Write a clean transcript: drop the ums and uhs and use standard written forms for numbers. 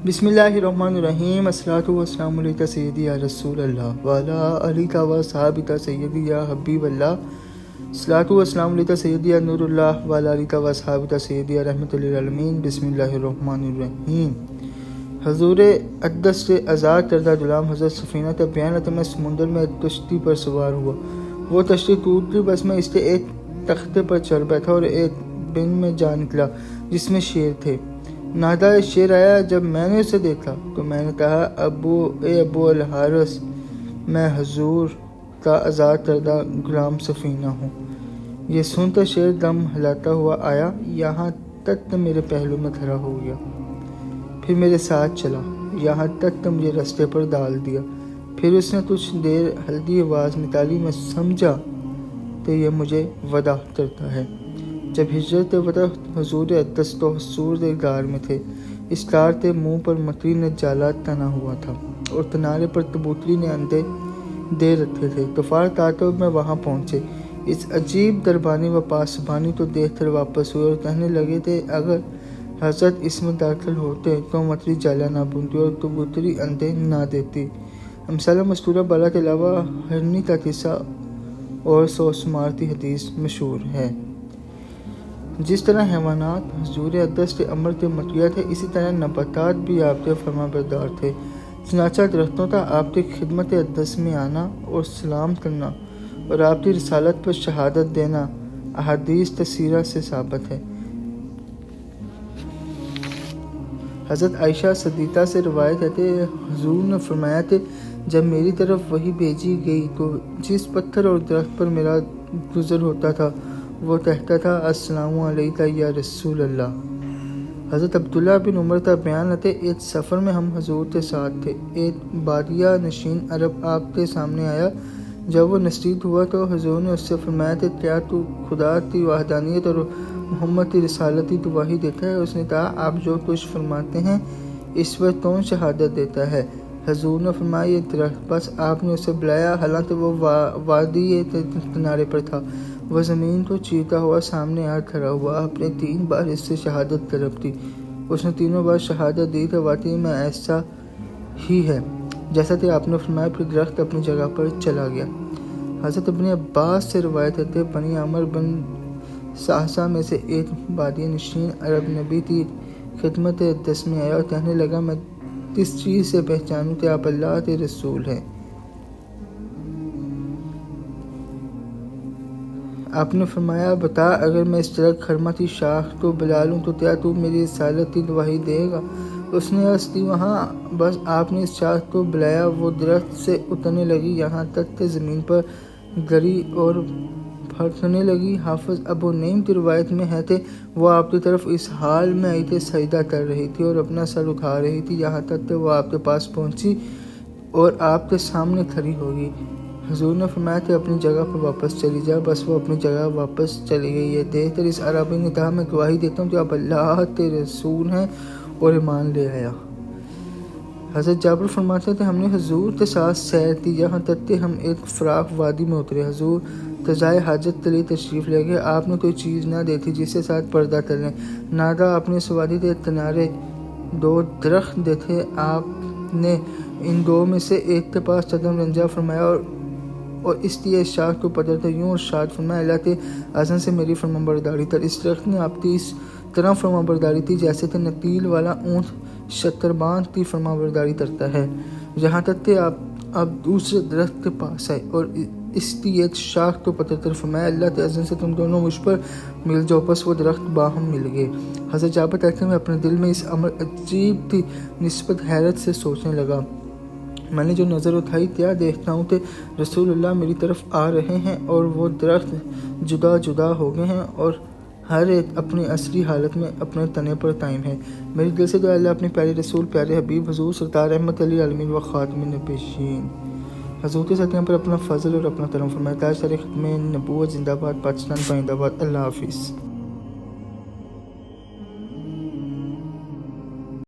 بسم اللہ الرحمن الرحیم الصلاۃ والسلام علیک سیدی یا رسول اللہ وعلی علیک و صحابک سیدی یا حبیب اللہ الصلاۃ والسلام علیک سیدی یا نور اللہ وعلی علیک و صحابک سیدی یا رحمۃ للعالمین بسم اللہ الرحمن الرحیم۔ حضور اقدس سے آزاد کردہ غلام حضرت سفینہ بیان میں سمندر میں کشتی پر سوار ہوا۔ وہ کشتی ٹوٹ گئی، بس میں اس کے ایک تختے پر چڑھ بیٹھا اور ایک بن میں جا نکلا جس میں شیر تھے۔ نادا شیر آیا، جب میں نے اسے دیکھا تو میں نے کہا اے ابو الحارث، میں حضور کا آزاد کردہ غلام سفینہ ہوں۔ یہ سنتا شیر دم ہلاتا ہوا آیا، یہاں تک کہ میرے پہلو میں کھڑا ہو گیا، پھر میرے ساتھ چلا یہاں تک کہ مجھے رستے پر ڈال دیا۔ پھر اس نے کچھ دیر ہلکی آواز نکالی، میں سمجھا کہ یہ مجھے وداع کرتا ہے۔ جب ہجرت وطن حضور اقدس تو حضور غار میں تھے، اس غار کے منہ پر مکڑی نے جالا تنا ہوا تھا اور کنارے پر کبوتری نے انڈے دے رکھے تھے۔ طوفان کاتے ہوئے میں وہاں پہنچے، اس عجیب دربانی و پاسبانی کو دیکھ کر واپس ہوئے اور کہنے لگے کہ اگر حضرت اس میں داخل ہوتے تو مکڑی جالا نہ بنتی اور کبوتری انڈے نہ دیتی۔ امثال مذکورہ بالا کے علاوہ ہرنی کا قصہ اور 100 شمار کی حدیث مشہور ہے۔ جس طرح حیوانات حضور اقدس کے امر کے مطیع تھے، اسی طرح نباتات بھی آپ کے فرمانبردار تھے۔ چنانچہ درختوں کا آپ کی خدمت اقدس میں آنا اور سلام کرنا اور آپ کی رسالت پر شہادت دینا احادیث سیرہ سے ثابت ہے۔ حضرت عائشہ صدیقہ سے روایت ہے کہ حضور نے فرمایا کہ جب میری طرف وحی بھیجی گئی تو جس پتھر اور درخت پر میرا گزر ہوتا تھا وہ کہتا تھا السلام علیکہ یا رسول اللہ۔ حضرت عبداللہ بن عمر کا بیان ہے کہ ایک سفر میں ہم حضور کے ساتھ تھے، ایک بادیہ نشین عرب آپ کے سامنے آیا۔ جب وہ نزدیک ہوا تو حضور نے اس سے فرمایا کہ کیا تو خدا کی وحدانیت اور محمد کی رسالت کی گواہی دیتا ہے؟ اس نے کہا آپ جو کچھ فرماتے ہیں اس پر کون شہادت دیتا ہے؟ حضور نے فرمایا یہ درخت۔ بس آپ نے اسے بلایا، حالانکہ وہ وادی کے کنارے پر تھا۔ وہ زمین کو چیرتا ہوا سامنے آ کھڑا ہوا، آپ نے 3 بار اس سے شہادت طلب کی۔ اس نے تینوں بار شہادت دی کہ واقعی میں ایسا ہی ہے جیسا کہ آپ نے فرمایا، پھر درخت اپنی جگہ پر چلا گیا۔ حضرت ابن عباس سے روایت ہے کہ بنی عامر بن صعصع میں سے ایک بادیہ نشین عرب نبی کی خدمت اقدس میں آیا اور کہنے لگا میں کس چیز سے پہچانوں کہ آپ اللہ کے رسول ہیں؟ آپ نے فرمایا بتا، اگر میں اس طرح خرما کی شاخ کو بلا لوں تو کیا تو میری رسالت کی گواہی دے گا؟ اس نے عرض کی وہاں۔ بس آپ نے اس شاخ کو بلایا، وہ درخت سے اترنے لگی یہاں تک کہ زمین پر گری اور پھڑکنے لگی۔ حافظ ابو نعیم کی روایت میں ہے کہ وہ آپ کی طرف اس حال میں آئی کہ سجدہ کر رہی تھی اور اپنا سر اٹھا رہی تھی، یہاں تک کہ وہ آپ کے پاس پہنچی اور آپ کے سامنے کھڑی ہو گئی۔ حضور نے فرمایا کہ اپنی جگہ پر واپس چلی جا۔ بس وہ اپنی جگہ واپس چلی گئی۔ یہ دیکھ کر اس عربی نے کہا میں گواہی دیتا ہوں کہ آپ اللہ کے رسول ہیں، اور ایمان لے آیا۔ حضرت جابر فرماتے ہیں کہ ہم نے حضور کے ساتھ سیر کی یہاں تک کہ ہم ایک فراخ وادی میں اترے۔ حضور قضائے حاجت کے لیے تشریف لے گئے، آپ نے کوئی چیز نہ دیکھی جس کے ساتھ پردہ کر لیں۔ نادا آپ نے اس وادی کے کنارے 2 درخت دیکھے، آپ نے ان 2 میں سے ایک کے پاس قدم رنجا فرمایا اور اس کی ایک شاخ کو پکڑ کر یوں ارشاد فرمایا اللہ کے اذن سے میری فرمانبرداری کر۔ اس درخت نے آپ کی اس طرح فرمانبرداری کی جیسے کہ نکیل والا اونٹ شتربان کی فرمانبرداری کرتا ہے، یہاں تک کہ آپ دوسرے درخت کے پاس آئے اور اس کی ایک شاخ کو پکڑ کر فرمایا اللہ کے اذن سے تم دونوں مجھ پر مل جاؤ۔ پس وہ درخت باہم مل گئے۔ حضرت جابر کہتے ہیں میں اپنے دل میں اس امر عجیب کی نسبت حیرت سے سوچنے لگا۔ میں نے جو نظر اٹھائی کیا دیکھتا ہوں کہ رسول اللہ میری طرف آ رہے ہیں اور وہ درخت جدا جدا ہو گئے ہیں اور ہر ایک اپنی اصلی حالت میں اپنے تنے پر قائم ہے۔ میری دل سے دعا اللہ اپنے پیارے رسول پیارے حبیب حضور سرکار رحمت للعالمین و خاتم النبیین حضور کے ساتھیوں پر اپنا فضل اور اپنا کرم فرمائے۔ تاج سر ختم نبوت زندہ باد، پاکستان زندہ باد۔ اللہ حافظ۔